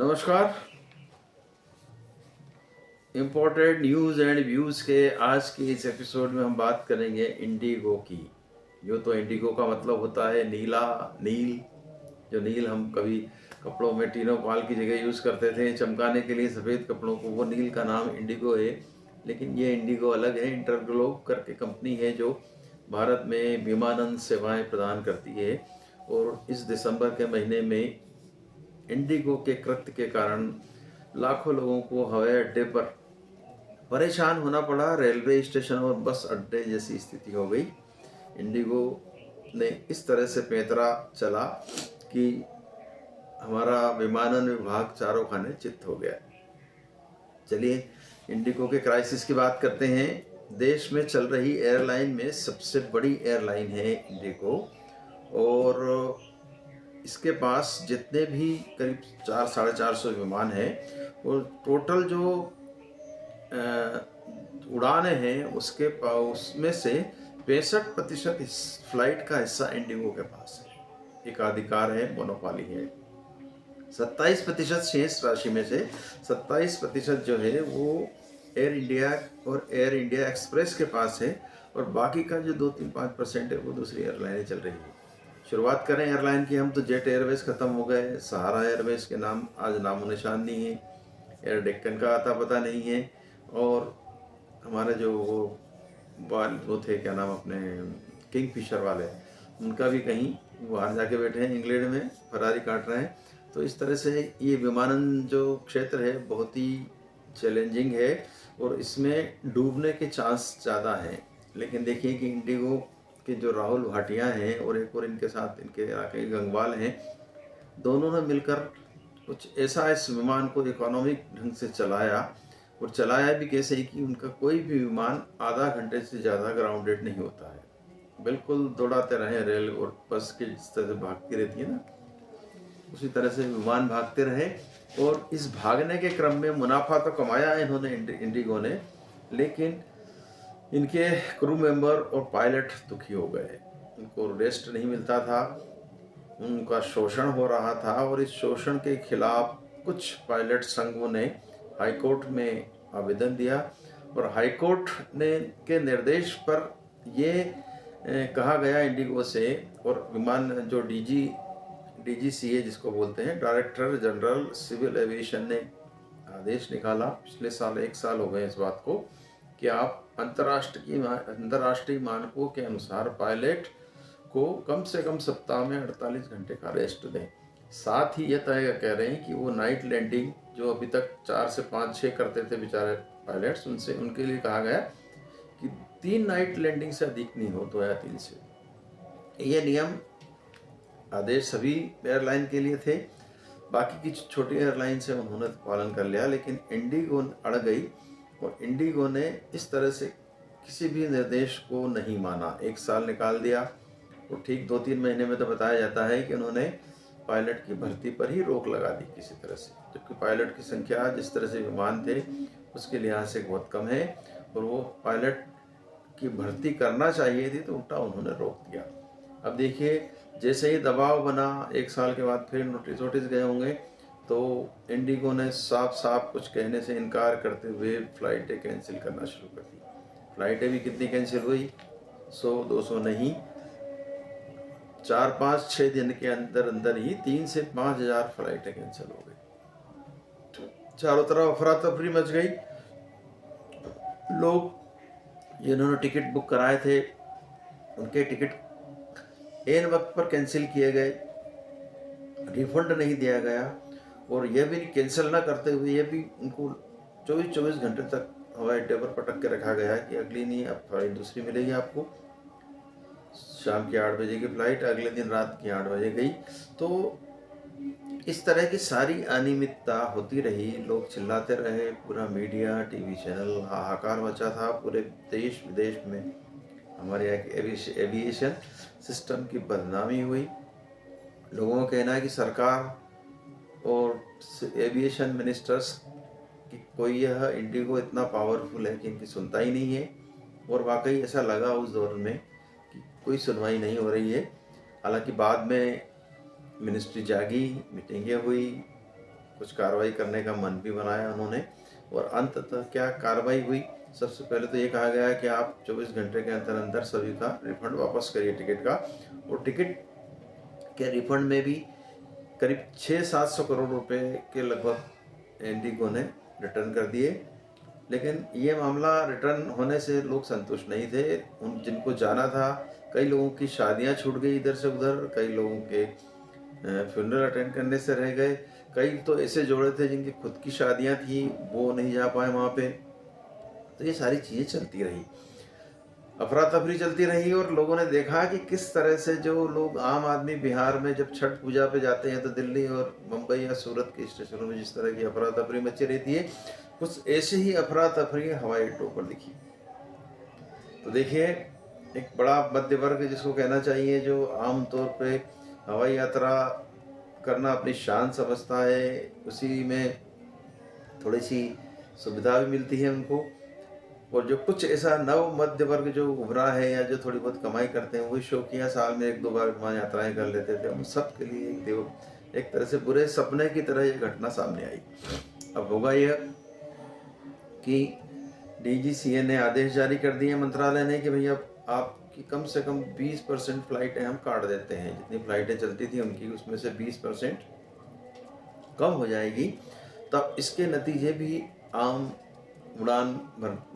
नमस्कार। Imported news and views के आज के इस एपिसोड में हम बात करेंगे इंडिगो की। यूँ तो इंडिगो का मतलब होता है नीला, नील। जो नील हम कभी कपड़ों में टिनोपाल की जगह यूज़ करते थे चमकाने के लिए सफ़ेद कपड़ों को, वो नील का नाम इंडिगो है। लेकिन ये इंडिगो अलग है। इंटरग्लोब करके कंपनी है जो भारत में विमानन सेवाएं प्रदान करती है। और इस दिसंबर के महीने में इंडिगो के कृत्य के कारण लाखों लोगों को हवाई अड्डे पर परेशान होना पड़ा। रेलवे स्टेशन और बस अड्डे जैसी स्थिति हो गई। इंडिगो ने इस तरह से पैंतरा चला कि हमारा विमानन विभाग चारों खाने चित्त हो गया। चलिए इंडिगो के क्राइसिस की बात करते हैं। देश में चल रही एयरलाइन में सबसे बड़ी एयरलाइन है इंडिगो। और इसके पास जितने भी करीब 400-450 विमान हैं और टोटल जो उड़ानें हैं उसमें से 65% इस फ्लाइट का हिस्सा इंडिगो के पास है। एकाधिकार है, मोनोपाली है। 27% शेष राशि में से 27% जो है वो एयर इंडिया और एयर इंडिया एक्सप्रेस के पास है। और बाकी का जो 2-3-5% है वो दूसरी एयरलाइनें चल रही है। शुरुआत करें एयरलाइन की हम तो जेट एयरवेज ख़त्म हो गए। सहारा एयरवेज के नाम आज नामो निशान नहीं है। एयर डेक्कन का आता पता नहीं है। और हमारे जो वो थे, क्या नाम अपने, किंग फिशर वाले, उनका भी कहीं बाहर जाके बैठे हैं, इंग्लैंड में फरारी काट रहे हैं। तो इस तरह से ये विमानन जो क्षेत्र है बहुत ही चैलेंजिंग है और इसमें डूबने के चांस ज़्यादा हैं। लेकिन देखिए कि इंडिगो के जो राहुल भाटिया हैं और एक और इनके साथ इनके इलाके गंगवाल हैं, दोनों ने मिलकर कुछ ऐसा इस विमान को इकोनॉमिक ढंग से चलाया। और चलाया भी कैसे कि उनका कोई भी विमान आधा घंटे से ज़्यादा ग्राउंडेड नहीं होता है। बिल्कुल दौड़ाते रहे, रेल और बस की जिस तरह से भागती रहती है ना, उसी तरह से विमान भागते रहे। और इस भागने के क्रम में मुनाफा तो कमाया इन्होंने इंडिगो ने, लेकिन इनके क्रू मेंबर और पायलट दुखी हो गए। उनको रेस्ट नहीं मिलता था, उनका शोषण हो रहा था। और इस शोषण के खिलाफ कुछ पायलट संघों ने हाईकोर्ट में आवेदन दिया। और हाईकोर्ट ने के निर्देश पर ये कहा गया इंडिगो से, और विमान जो डीजीसीए जिसको बोलते हैं, डायरेक्टर जनरल सिविल एविएशन ने आदेश निकाला पिछले साल, 1 साल हो गए इस बात को, कि आप अंतर्राष्ट्रीय मानकों के अनुसार पायलट को कम से कम सप्ताह में 48 घंटे का रेस्ट दें। साथ ही ये तय कह रहे हैं कि वो नाइट लैंडिंग जो अभी तक 4 से 5-6 करते थे बेचारे पायलट्स, उनके लिए कहा गया कि 3 नाइट लैंडिंग से अधिक नहीं हो, 2 या 3 से। ये नियम आदेश सभी एयरलाइन के लिए थे। बाकी की छोटी एयरलाइन से उन्होंने पालन कर लिया, लेकिन इंडिगो अड़ गई। और इंडिगो ने इस तरह से किसी भी निर्देश को नहीं माना, 1 साल निकाल दिया। और ठीक 2-3 महीने में तो बताया जाता है कि उन्होंने पायलट की भर्ती पर ही रोक लगा दी किसी तरह से, जबकि पायलट की संख्या जिस तरह से विमान थे उसके लिहाज से बहुत कम है। और वो पायलट की भर्ती करना चाहिए थी तो उल्टा उन्होंने रोक दिया। अब देखिए जैसे ही दबाव बना, 1 साल के बाद फिर नोटिस गए होंगे, तो इंडिगो ने साफ साफ कुछ कहने से इनकार करते हुए फ़्लाइटें कैंसिल करना शुरू कर दी। फ़्लाइटें भी कितनी कैंसिल हुई, 100-200 नहीं, 4-5-6 दिन के अंदर अंदर ही 3 से 5 हज़ार फ़्लाइटें कैंसिल हो गई। चारों तरफ अफरा तफरी मच गई। लोग जिन्होंने टिकट बुक कराए थे उनके टिकट एन वक्त पर कैंसिल किए गए, रिफंड नहीं दिया गया। और यह भी कैंसिल ना करते हुए यह भी उनको 24-24 घंटे तक हवाई अड्डे पर पटक के रखा गया कि अगली नहीं, अब फ्लाइट दूसरी मिलेगी आपको। शाम के 8 बजे की फ़्लाइट अगले दिन रात की 8 बजे गई। तो इस तरह की सारी अनियमितता होती रही, लोग चिल्लाते रहे, पूरा मीडिया, टीवी चैनल, हाहाकार मचा था पूरे देश विदेश में। हमारे यहाँ की एविएशन सिस्टम की बदनामी हुई। लोगों का कहना है कि सरकार और एविएशन मिनिस्टर्स कि कोई यह इंडिगो इतना पावरफुल है कि इनकी सुनता ही नहीं है। और वाकई ऐसा लगा उस दौर में कि कोई सुनवाई नहीं हो रही है। हालांकि बाद में मिनिस्ट्री जागी, मीटिंगें हुई, कुछ कार्रवाई करने का मन भी बनाया उन्होंने, और अंततः क्या कार्रवाई हुई। सबसे पहले तो ये कहा गया कि आप 24 घंटे के अंदर अंदर सभी का रिफंड वापस करिए टिकट का, और टिकट के रिफंड में भी करीब 600-700 करोड़ रुपए के लगभग इंडिगो ने रिटर्न कर दिए। लेकिन ये मामला रिटर्न होने से लोग संतुष्ट नहीं थे। उन जिनको जाना था, कई लोगों की शादियां छूट गई इधर से उधर, कई लोगों के फ्यूनरल अटेंड करने से रह गए, कई तो ऐसे जोड़े थे जिनकी खुद की शादियां थी, वो नहीं जा पाए वहाँ पे। तो ये सारी चीज़ें चलती रही, अफरा तफरी चलती रही, और लोगों ने देखा कि किस तरह से जो लोग आम आदमी बिहार में जब छठ पूजा पे जाते हैं तो दिल्ली और मुंबई या सूरत के स्टेशनों में जिस तरह की अफरा तफरी मची रहती है, कुछ ऐसे ही अफरा तफरी हवाई अड्डों पर दिखी। तो देखिए, एक बड़ा मध्य वर्ग जिसको कहना चाहिए, जो आम तौर पे हवाई यात्रा करना अपनी शान समझता है, उसी में थोड़ी सी सुविधा भी मिलती है उनको, और जो कुछ ऐसा नव मध्य वर्ग जो उभरा है या जो थोड़ी बहुत कमाई करते हैं, वही शौकिया साल में 1-2 बार विमान यात्राएं कर लेते थे, उन सब के लिए एक तरह से बुरे सपने की तरह ये घटना सामने आई। अब होगा यह कि डीजीसीए ने आदेश जारी कर दिए मंत्रालय ने कि भैया आपकी कम से कम 20% फ्लाइटें हम काट देते हैं, जितनी फ्लाइटें चलती थी उनकी उसमें से 20% कम हो जाएगी। तब इसके नतीजे भी आम उड़ान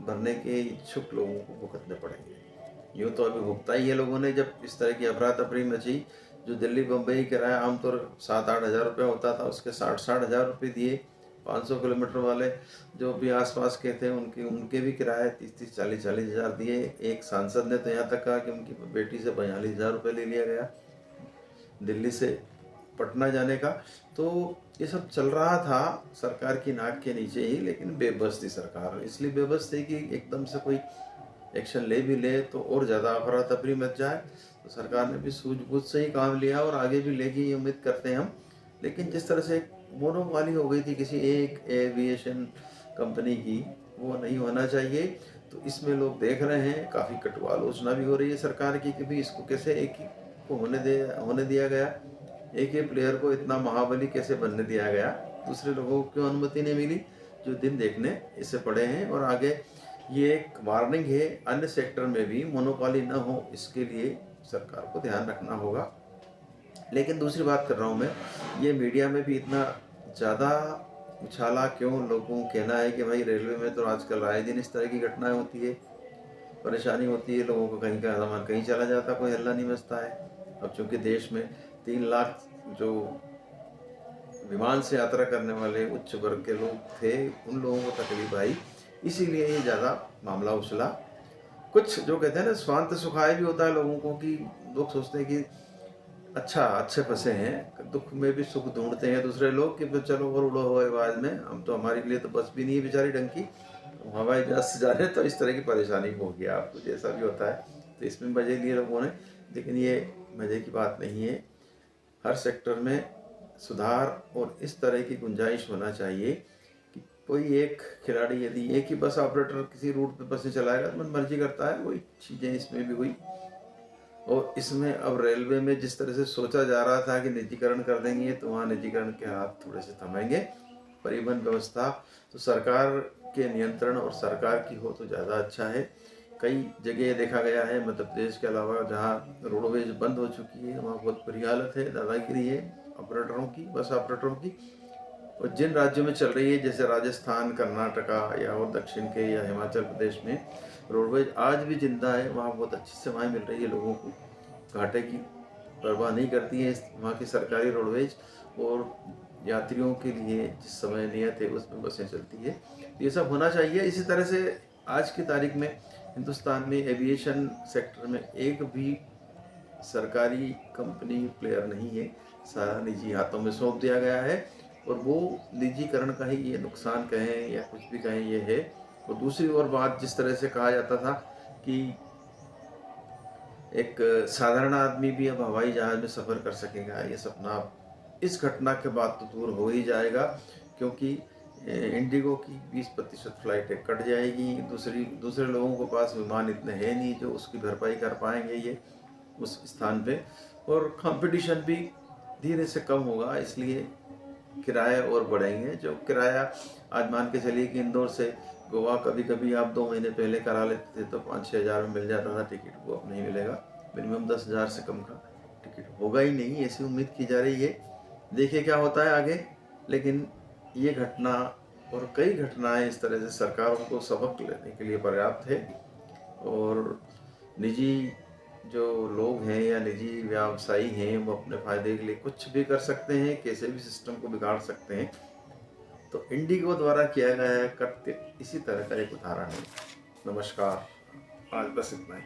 भरने के इच्छुक लोगों को भुगतने पड़ेंगे। यूँ तो अभी भुगता ही है लोगों ने, जब इस तरह की अफरा तफरी मची। जो दिल्ली बम्बई किराया आमतौर 7-8 हज़ार रुपये होता था, उसके 60-60 हज़ार रुपये दिए। 500 किलोमीटर वाले जो भी आसपास के थे उनके भी किराए 30-30, 40-40 हज़ार दिए। एक सांसद ने तो यहाँ तक कहा कि उनकी बेटी से 42 हज़ार रुपये ले लिया गया दिल्ली से पटना जाने का। तो ये सब चल रहा था सरकार की नाक के नीचे ही, लेकिन बेबस थी सरकार। इसलिए बेबस थी कि एकदम से कोई एक्शन ले भी ले तो और ज़्यादा अफरा तफरी मच जाए। तो सरकार ने भी सूझबूझ से ही काम लिया और आगे भी लेगी, ये उम्मीद करते हैं हम। लेकिन जिस तरह से मोनोपोली हो गई थी किसी एक एविएशन कंपनी की, वो नहीं होना चाहिए। तो इसमें लोग देख रहे हैं, काफ़ी कटु आलोचना भी हो रही है सरकार की कि भी इसको कैसे एक ही को होने दिया गया, एक ही प्लेयर को इतना महाबली कैसे बनने दिया गया, दूसरे लोगों को क्यों अनुमति नहीं मिली। जो दिन देखने इससे पड़े हैं, और आगे ये एक वार्निंग है, अन्य सेक्टर में भी मोनोपोली न हो, इसके लिए सरकार को ध्यान रखना होगा। लेकिन दूसरी बात कर रहा हूँ मैं, ये मीडिया में भी इतना ज़्यादा उछाला क्यों। लोगों को कहना है कि भाई रेलवे में तो आजकल आए दिन इस तरह की घटनाएं होती है, परेशानी होती है लोगों को, कहीं का सामान कहीं चला जाता, कोई हल्ला नहीं मचता है। अब चूंकि देश में 3 लाख जो विमान से यात्रा करने वाले उच्च वर्ग के लोग थे, उन लोगों को तकलीफ आई, इसीलिए ये ज़्यादा मामला उछला। कुछ जो कहते हैं ना, स्वांत सुखाय भी होता है लोगों को, कि लोग सोचते हैं कि अच्छा अच्छे फंसे हैं, दुख में भी सुख ढूंढते हैं दूसरे लोग कि चलो और उड़ो हवाई जहाज में, हम तो, हमारे लिए तो बस भी नहीं है बेचारी ढंग की, हवाई जहाज से जा रहे, तो इस तरह की परेशानी हो गया आपको, जैसा भी होता है। तो इसमें मज़े लिए लोगों ने, लेकिन ये मज़े की बात नहीं है। हर सेक्टर में सुधार और इस तरह की गुंजाइश होना चाहिए कि कोई एक खिलाड़ी यदि एक ही बस ऑपरेटर किसी रूट पे बसें चलाएगा तो मन मर्जी करता है, वही चीज़ें इसमें भी हुई। और इसमें अब रेलवे में जिस तरह से सोचा जा रहा था कि निजीकरण कर देंगे, तो वहाँ निजीकरण के हाथ थोड़े से थमेंगे। परिवहन व्यवस्था तो सरकार के नियंत्रण और सरकार की हो तो ज़्यादा अच्छा है। कई जगह देखा गया है मध्य प्रदेश के अलावा, जहाँ रोडवेज बंद हो चुकी है, वहाँ बहुत बुरी हालत है, दादागिरी है ऑपरेटरों की, बस ऑपरेटरों की। और जिन राज्यों में चल रही है, जैसे राजस्थान, कर्नाटका या और दक्षिण के या हिमाचल प्रदेश में रोडवेज आज भी जिंदा है, वहाँ बहुत अच्छी सेवाएं मिल रही है लोगों को, घाटे की परवाह नहीं करती है वहाँ की सरकारी रोडवेज। और यात्रियों के लिए जिस समय नियत है उसमें बसें चलती है। ये सब होना चाहिए। इसी तरह से आज की तारीख में हिंदुस्तान में एविएशन सेक्टर में एक भी सरकारी कंपनी प्लेयर नहीं है, सारा निजी हाथों में सौंप दिया गया है। और वो निजीकरण का ही ये नुकसान कहें या कुछ भी कहें, ये है। और दूसरी ओर बात, जिस तरह से कहा जाता था कि एक साधारण आदमी भी अब हवाई जहाज में सफ़र कर सकेगा, ये सपना इस घटना के बाद तो दूर हो ही जाएगा, क्योंकि इंडिगो की 20% फ्लाइटें कट जाएगी। दूसरे लोगों के पास विमान इतने हैं नहीं जो उसकी भरपाई कर पाएंगे ये उस स्थान पे, और कंपटीशन भी धीरे से कम होगा। इसलिए किराए और बढ़ेंगे। जो किराया आज मान के चलिए कि इंदौर से गोवा कभी कभी आप 2 महीने पहले करा लेते थे तो 5-6 हज़ार में मिल जाता था टिकट, वो अब नहीं मिलेगा। मिनिमम 10 हज़ार से कम का टिकट होगा ही नहीं, ऐसी उम्मीद की जा रही है। देखिए क्या होता है आगे। लेकिन ये घटना और कई घटनाएं इस तरह से सरकारों को सबक लेने के लिए पर्याप्त है। और निजी जो लोग हैं या निजी व्यवसायी हैं वो अपने फायदे के लिए कुछ भी कर सकते हैं, कैसे भी सिस्टम को बिगाड़ सकते हैं। तो इंडिगो द्वारा किया गया कृत्य इसी तरह का एक उदाहरण है। नमस्कार, आज बस इतना ही।